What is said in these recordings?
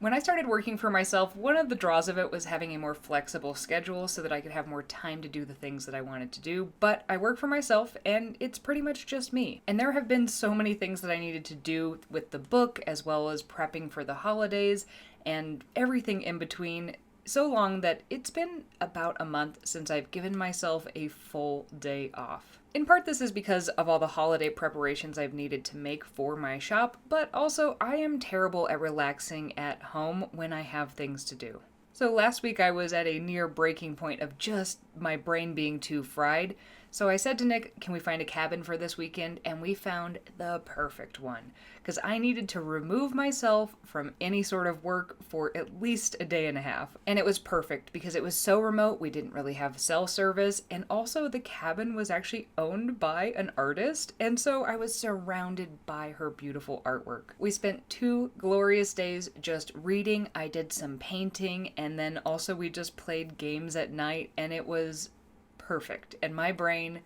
When I started working for myself, one of the draws of it was having a more flexible schedule so that I could have more time to do the things that I wanted to do. But I work for myself and it's pretty much just me. And there have been so many things that I needed to do with the book, as well as prepping for the holidays and everything in between, so long that it's been about a month since I've given myself a full day off. In part, this is because of all the holiday preparations I've needed to make for my shop, but also I am terrible at relaxing at home when I have things to do. So last week I was at a near breaking point of just my brain being too fried. So I said to Nick, can we find a cabin for this weekend? And we found the perfect one. Because I needed to remove myself from any sort of work for at least a day and a half. And it was perfect because it was so remote, we didn't really have cell service. And also the cabin was actually owned by an artist. And so I was surrounded by her beautiful artwork. We spent 2 glorious days just reading. I did some painting, and then also we just played games at night, and it was perfect, and my brain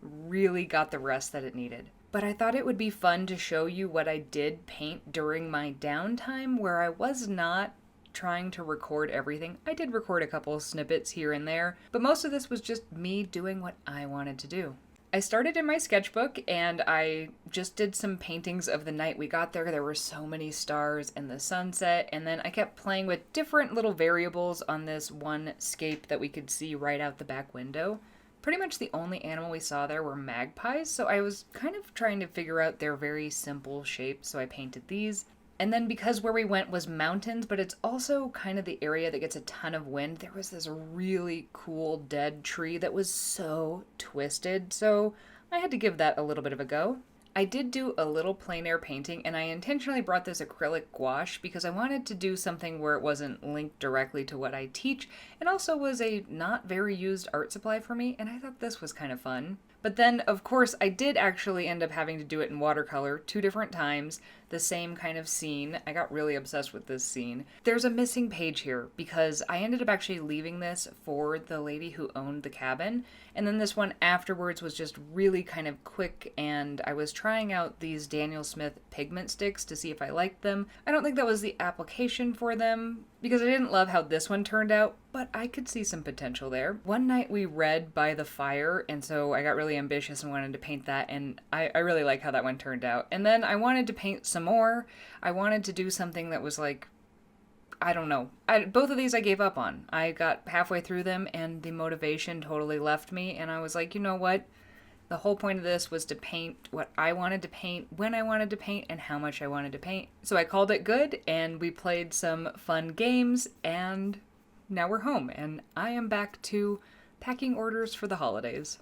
really got the rest that it needed. But I thought it would be fun to show you what I did paint during my downtime, where I was not trying to record everything. I did record a couple of snippets here and there, but most of this was just me doing what I wanted to do. I started in my sketchbook and I just did some paintings of the night we got there. There were so many stars and the sunset, and then I kept playing with different little variables on this one scape that we could see right out the back window. Pretty much the only animal we saw there were magpies, so I was kind of trying to figure out their very simple shape, so I painted these. And then because where we went was mountains, but it's also kind of the area that gets a ton of wind, there was this really cool dead tree that was so twisted, so I had to give that a little bit of a go. I did do a little plein air painting, and I intentionally brought this acrylic gouache because I wanted to do something where it wasn't linked directly to what I teach, and also was a not very used art supply for me, and I thought this was kind of fun. But then, of course, I did actually end up having to do it in watercolor 2 different times, the same kind of scene. I got really obsessed with this scene. There's a missing page here because I ended up actually leaving this for the lady who owned the cabin, and then this one afterwards was just really kind of quick, and I was trying out these Daniel Smith pigment sticks to see if I liked them. I don't think that was the application for them, because I didn't love how this one turned out, but I could see some potential there. One night we read by the fire, and so I got really ambitious and wanted to paint that, and I really like how that one turned out. And then I wanted to paint some more. I wanted to do something that was like, I don't know. Both of these I gave up on. I got halfway through them, and the motivation totally left me, and I was like, you know what? The whole point of this was to paint what I wanted to paint, when I wanted to paint, and how much I wanted to paint. So I called it good, and we played some fun games, and now we're home, and I am back to packing orders for the holidays.